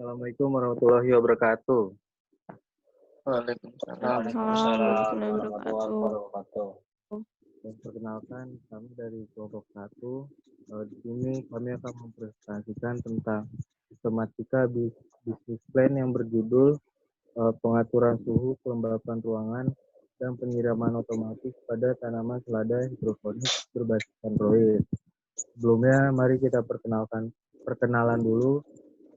Assalamualaikum warahmatullahi wabarakatuh. Waalaikumsalam. Warahmatullahi wabarakatuh. Perkenalkan, kami dari kelompok 1. Di sini kami akan mempresentasikan tentang sistematika bisnis plan yang berjudul pengaturan suhu, kelembapan ruangan, dan penyiraman otomatis pada tanaman selada hidroponik berbasis Android. Sebelumnya, mari kita perkenalan dulu.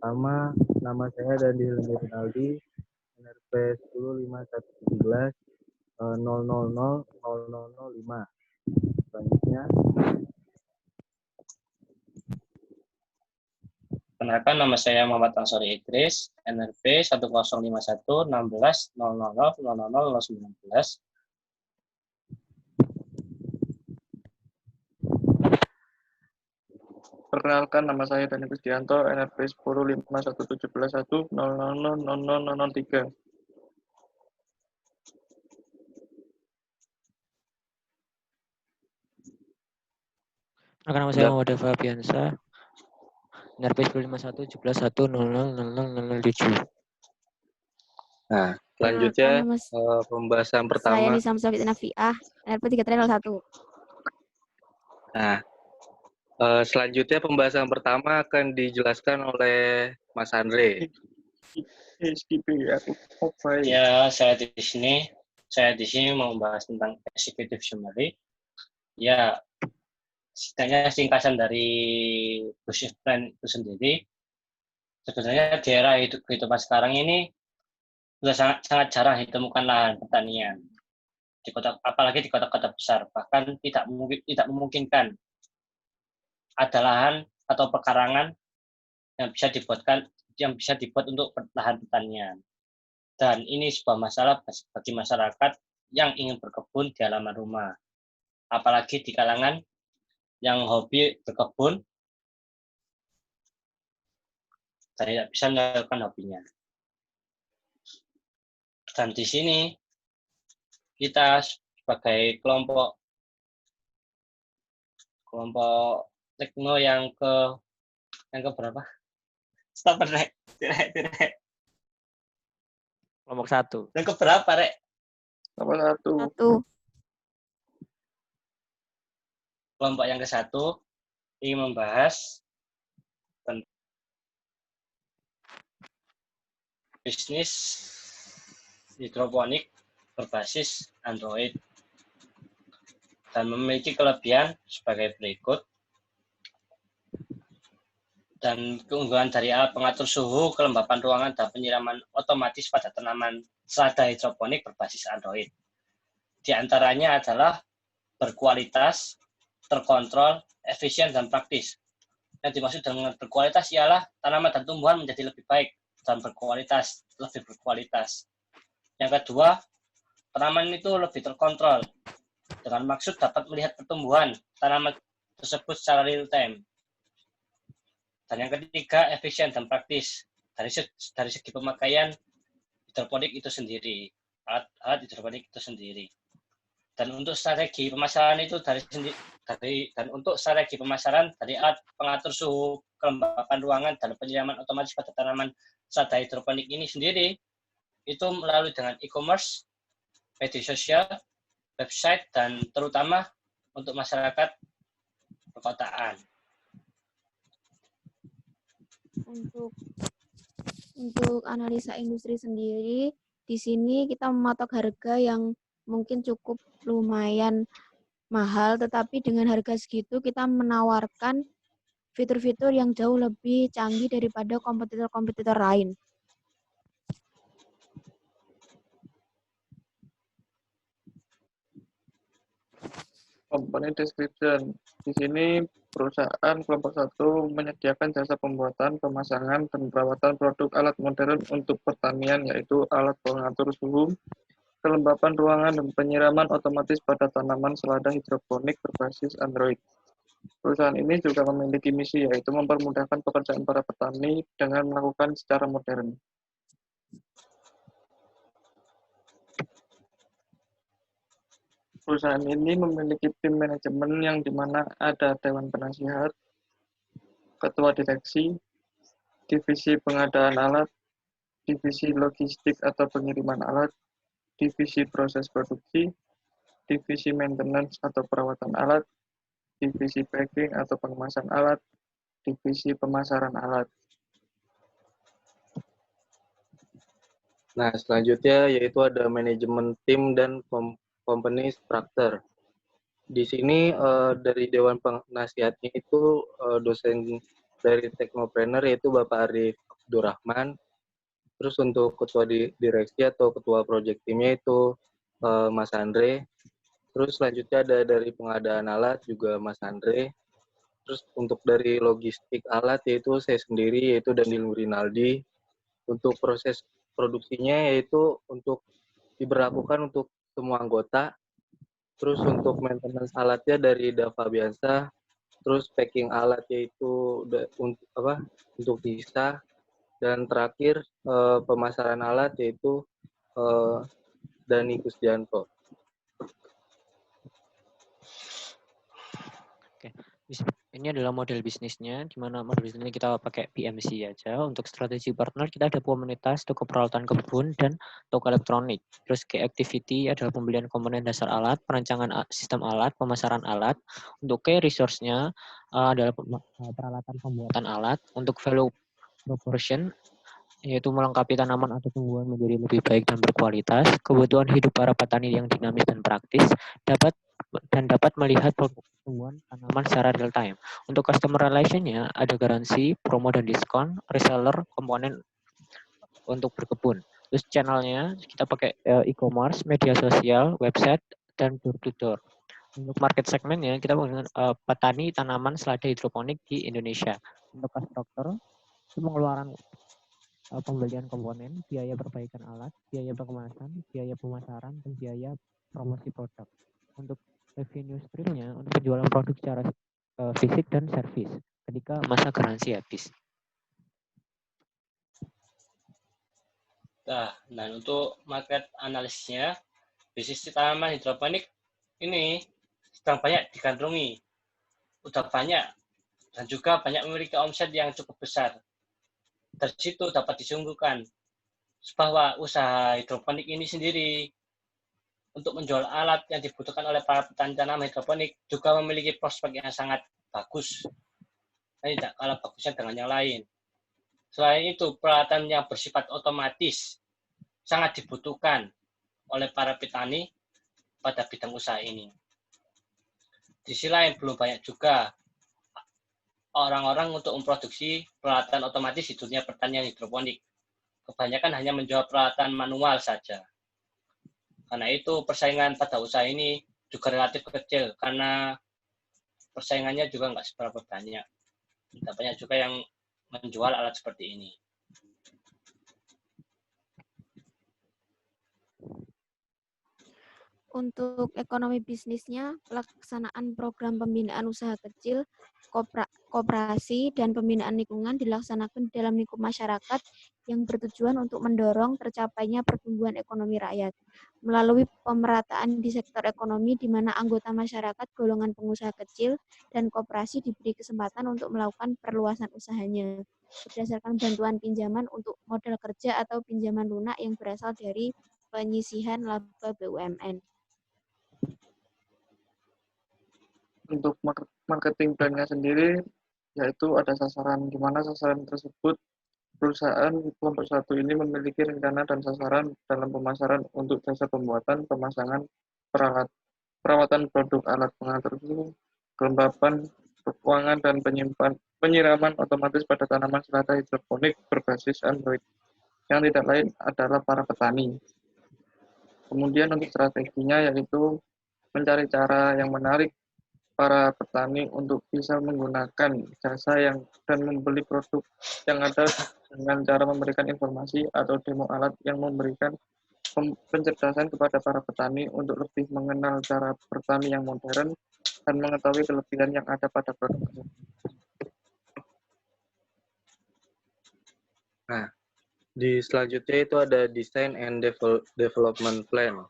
Pertama, nama saya Dandi Rinaldi, NRP 105117 0000005. Selanjutnya, Perkenalkan, nama saya Muhammad Ansori Idris, NRP 1051 16 000 00019. Perkenalkan, nama saya Dani Kristianto, NRP 105117 100000003. Nama saya Muhammad Dava Biansa, NRP 105117 nah, selanjutnya pembahasan pertama. Saya Nisa Musafid Nafiah, NRP 3301. Nah, selanjutnya pembahasan pertama akan dijelaskan oleh Mas Andre. Ya, saya di sini mau membahas tentang executive summary. Ya, setidaknya singkatan dari business plan itu sendiri. Sebenarnya di era kehidupan sekarang ini sudah sangat jarang ditemukan lahan pertanian apalagi di kota-kota besar, bahkan tidak memungkinkan ada lahan atau pekarangan yang bisa dibuat untuk lahan pertanian. Dan ini sebuah masalah bagi masyarakat yang ingin berkebun di halaman rumah, apalagi di kalangan yang hobi berkebun dan tidak bisa melakukan hobinya. Dan di sini kita sebagai kelompok tekno yang berapa? Stop, Rek. Kelompok 1. Yang keberapa, Rek? Kelompok 1. Kelompok yang ke-1 ingin membahas tentang bisnis hidroponik berbasis Android dan memiliki kelebihan sebagai berikut. Dan keunggulan dari alat pengatur suhu, kelembapan ruangan, dan penyiraman otomatis pada tanaman selada hidroponik berbasis Android. Di antaranya adalah berkualitas, terkontrol, efisien, dan praktis. Yang dimaksud dengan berkualitas ialah tanaman dan tumbuhan menjadi lebih baik dan lebih berkualitas. Yang kedua, tanaman itu lebih terkontrol, dengan maksud dapat melihat pertumbuhan tanaman tersebut secara real time. Dan yang ketiga, efisien dan praktis dari segi pemakaian hidroponik itu sendiri, alat hidroponik itu sendiri. Dan untuk strategi pemasaran dari alat pengatur suhu, kelembapan ruangan, dan penyiraman otomatis pada tanaman selada hidroponik ini sendiri, itu melalui dengan e-commerce, media sosial, website, dan terutama untuk masyarakat perkotaan. Untuk analisa industri sendiri, di sini kita mematok harga yang mungkin cukup lumayan mahal, tetapi dengan harga segitu kita menawarkan fitur-fitur yang jauh lebih canggih daripada kompetitor-kompetitor lain. Komponen description. Di sini perusahaan kelompok 1 menyediakan jasa pembuatan, pemasangan, dan perawatan produk alat modern untuk pertanian, yaitu alat pengatur suhu, kelembapan ruangan, dan penyiraman otomatis pada tanaman selada hidroponik berbasis Android. Perusahaan ini juga memiliki misi, yaitu mempermudahkan pekerjaan para petani dengan melakukan secara modern. Perusahaan ini memiliki tim manajemen yang dimana ada dewan penasihat, ketua direksi, divisi pengadaan alat, divisi logistik atau pengiriman alat, divisi proses produksi, divisi maintenance atau perawatan alat, divisi packing atau pengemasan alat, divisi pemasaran alat. Nah, selanjutnya yaitu ada manajemen tim dan company structure. Di sini dari Dewan Penasihatnya itu dosen dari Teknopreneur yaitu Bapak Arif Abdurrahman. Terus untuk ketua direksi atau ketua project timnya itu Mas Andre. Terus selanjutnya ada dari pengadaan alat juga Mas Andre. Terus untuk dari logistik alat yaitu saya sendiri yaitu Danil Rinaldi. Untuk proses produksinya yaitu untuk diberlakukan untuk semua anggota. Terus untuk maintenance alatnya dari Dava Biansa. Terus packing alat yaitu untuk Disa. Dan terakhir pemasaran alat yaitu Dani Kusdianto. Oke. Ini adalah model bisnisnya, di mana model bisnisnya kita pakai PMC aja. Untuk strategi partner, kita ada komunitas, toko peralatan kebun, dan toko elektronik. Terus key activity adalah pembelian komponen dasar alat, perancangan sistem alat, pemasaran alat. Untuk key resource-nya adalah peralatan pembuatan alat. Untuk value proportion, yaitu melengkapi tanaman atau tumbuhan menjadi lebih baik dan berkualitas. Kebutuhan hidup para petani yang dinamis dan praktis dapat melihat pertumbuhan tanaman secara real time. Untuk customer relation-nya ada garansi, promo dan diskon, reseller, komponen untuk berkebun. Terus channel-nya kita pakai e-commerce, media sosial, website, dan door to door. Untuk market segmen-nya kita menggunakan petani tanaman selada hidroponik di Indonesia. Untuk konstruktor itu pengeluaran pembelian komponen, biaya perbaikan alat, biaya pengemasan, biaya pemasaran, dan biaya promosi produk. Untuk revenue stream-nya untuk penjualan produk secara fisik dan servis ketika masa garansi habis. Nah, dan untuk market analisisnya, bisnis tanaman hidroponik ini sedang banyak digandrungi. Udah banyak dan juga banyak memiliki omset yang cukup besar. Dari situ dapat disungguhkan bahwa usaha hidroponik ini sendiri untuk menjual alat yang dibutuhkan oleh para petani tanaman hidroponik juga memiliki prospek yang sangat bagus. Dan tidak kalah bagusnya dengan yang lain. Selain itu, peralatan yang bersifat otomatis sangat dibutuhkan oleh para petani pada bidang usaha ini. Di sisi lain, belum banyak juga orang-orang untuk memproduksi peralatan otomatis di dunia pertanian hidroponik. Kebanyakan hanya menjual peralatan manual saja. Karena itu persaingan pada usaha ini juga relatif kecil karena persaingannya juga nggak seberapa banyak. Tidak banyak juga yang menjual alat seperti ini. Untuk ekonomi bisnisnya, pelaksanaan program pembinaan usaha kecil, koperasi, dan pembinaan lingkungan dilaksanakan dalam lingkup masyarakat yang bertujuan untuk mendorong tercapainya pertumbuhan ekonomi rakyat. Melalui pemerataan di sektor ekonomi di mana anggota masyarakat, golongan pengusaha kecil, dan koperasi diberi kesempatan untuk melakukan perluasan usahanya berdasarkan bantuan pinjaman untuk modal kerja atau pinjaman lunak yang berasal dari penyisihan laba BUMN. Untuk marketing plan-nya sendiri, yaitu ada sasaran, di mana sasaran tersebut perusahaan kelompok 1 ini memiliki rencana dan sasaran dalam pemasaran untuk jasa pembuatan, pemasangan, perawatan produk alat pengatur suhu, kelembapan, keuangan, dan penyiraman otomatis pada tanaman selada hidroponik berbasis Android, yang tidak lain adalah para petani. Kemudian untuk strateginya yaitu mencari cara yang menarik para petani untuk bisa menggunakan jasa dan membeli produk yang ada dengan cara memberikan informasi atau demo alat yang memberikan pencerdasan kepada para petani untuk lebih mengenal cara bertani yang modern dan mengetahui kelebihan yang ada pada produk tersebut. Nah, di selanjutnya itu ada design and development plan.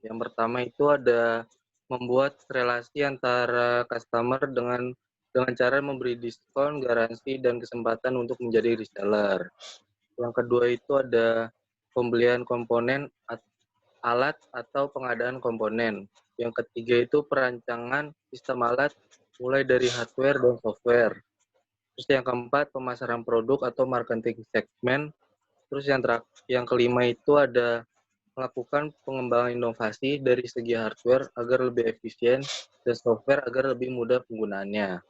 Yang pertama itu ada membuat relasi antara customer dengan dengan cara memberi diskon, garansi, dan kesempatan untuk menjadi reseller. Yang kedua itu ada pembelian komponen alat atau pengadaan komponen. Yang ketiga itu perancangan sistem alat mulai dari hardware dan software. Terus yang keempat pemasaran produk atau marketing segmen. Terus yang kelima itu ada melakukan pengembangan inovasi dari segi hardware agar lebih efisien dan software agar lebih mudah penggunaannya.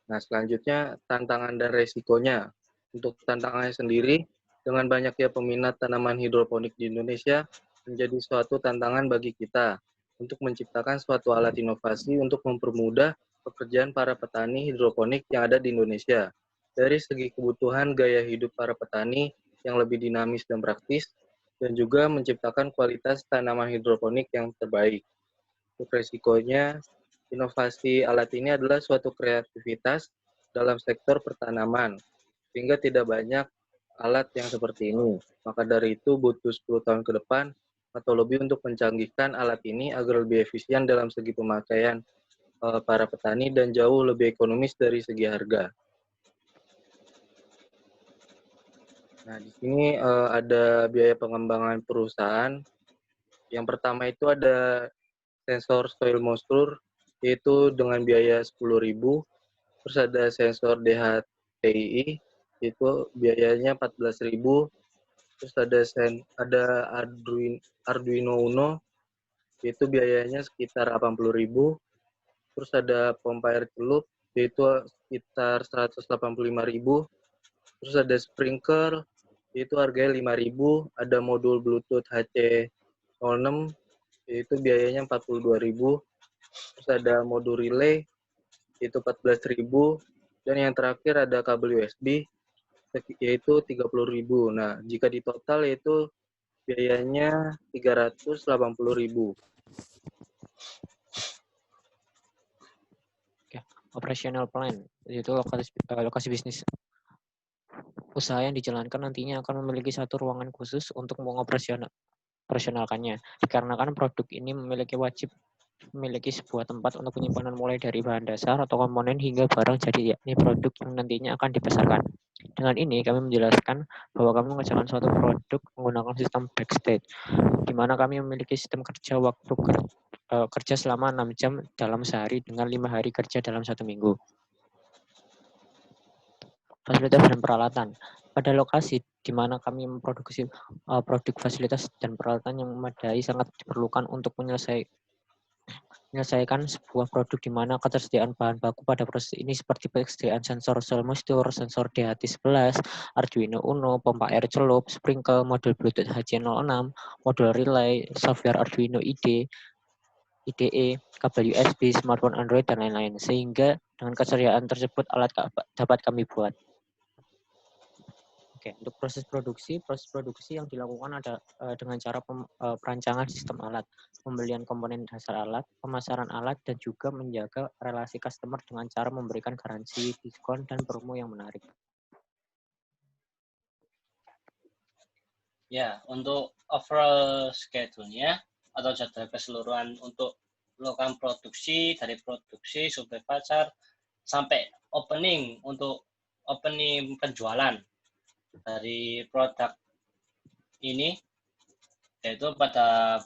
Nah, selanjutnya tantangan dan resikonya. Untuk tantangannya sendiri, dengan banyaknya peminat tanaman hidroponik di Indonesia, menjadi suatu tantangan bagi kita untuk menciptakan suatu alat inovasi untuk mempermudah pekerjaan para petani hidroponik yang ada di Indonesia. Dari segi kebutuhan gaya hidup para petani yang lebih dinamis dan praktis, dan juga menciptakan kualitas tanaman hidroponik yang terbaik. Untuk resikonya, inovasi alat ini adalah suatu kreativitas dalam sektor pertanaman, sehingga tidak banyak alat yang seperti ini. Maka dari itu butuh 10 tahun ke depan atau lebih untuk mencanggihkan alat ini agar lebih efisien dalam segi pemakaian para petani dan jauh lebih ekonomis dari segi harga. Nah, di sini ada biaya pengembangan perusahaan. Yang pertama itu ada sensor soil moisture, yaitu dengan biaya 10.000. Terus ada sensor DHTI, itu biayanya 14.000. Terus ada Arduino Uno, itu biayanya sekitar 80.000. Terus ada pompa air celup, yaitu sekitar 185.000. Terus ada sprinkler, itu harganya 5.000. Ada modul Bluetooth HC06, yaitu biayanya 42.000. Terus ada modul relay, itu 14.000. Dan yang terakhir ada kabel USB, yaitu 30.000. Nah, jika di total yaitu biayanya 380.000. Oke, operational plan, yaitu lokasi bisnis. Usaha yang dijalankan nantinya akan memiliki satu ruangan khusus untuk mengoperasionalkannya. Dikarenakan produk ini memiliki sebuah tempat untuk penyimpanan mulai dari bahan dasar atau komponen hingga barang jadi, yakni produk yang nantinya akan dipasarkan. Dengan ini kami menjelaskan bahwa kami mengerjakan suatu produk menggunakan sistem backstage, di mana kami memiliki sistem kerja waktu kerja selama 6 jam dalam sehari dengan 5 hari kerja dalam 1 minggu. Fasilitas dan peralatan. Pada lokasi di mana kami memproduksi produk, fasilitas dan peralatan yang memadai sangat diperlukan untuk menyelesaikan sebuah produk di mana ketersediaan bahan baku pada proses ini seperti persediaan sensor soil moisture, sensor DHT11, Arduino Uno, pompa air celup, sprinkler, modul Bluetooth HC06, modul relay, software Arduino IDE, kabel USB, smartphone Android, dan lain-lain. Sehingga dengan kesediaan tersebut alat dapat kami buat. Oke, untuk proses produksi yang dilakukan ada dengan cara perancangan sistem alat, pembelian komponen dasar alat, pemasaran alat, dan juga menjaga relasi customer dengan cara memberikan garansi, diskon, dan promo yang menarik. Ya, untuk overall schedule-nya atau jadwal keseluruhan untuk melakukan produksi, dari produksi, suplai pasar, sampai opening penjualan dari produk ini, yaitu pada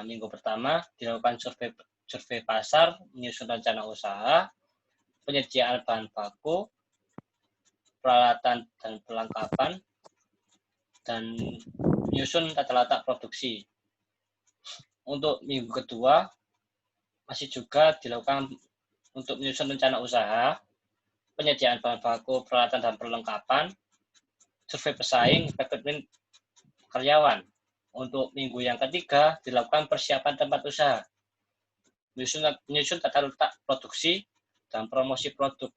minggu pertama dilakukan survei pasar, menyusun rencana usaha, penyediaan bahan baku, peralatan dan perlengkapan, dan menyusun tata letak produksi. Untuk minggu kedua masih juga dilakukan untuk menyusun rencana usaha, penyediaan bahan baku, peralatan dan perlengkapan, survei pesaing, rekrutmen karyawan. Untuk minggu yang ketiga dilakukan persiapan tempat usaha, menyusun tata letak produksi dan promosi produk.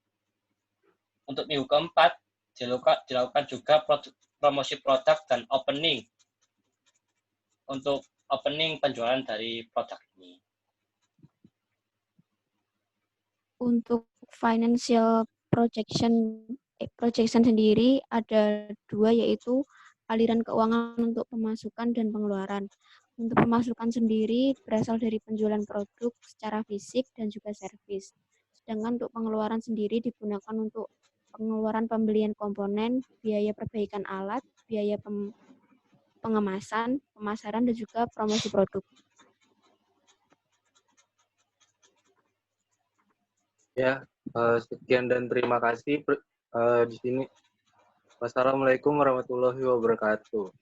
Untuk minggu keempat dilakukan juga promosi produk dan opening untuk opening penjualan dari produk ini. Untuk financial projection sendiri ada 2, yaitu aliran keuangan untuk pemasukan dan pengeluaran. Untuk pemasukan sendiri berasal dari penjualan produk secara fisik dan juga servis. Sedangkan untuk pengeluaran sendiri digunakan untuk pengeluaran pembelian komponen, biaya perbaikan alat, biaya pengemasan, pemasaran, dan juga promosi produk. Ya, sekian dan terima kasih di sini. Wassalamualaikum warahmatullahi wabarakatuh.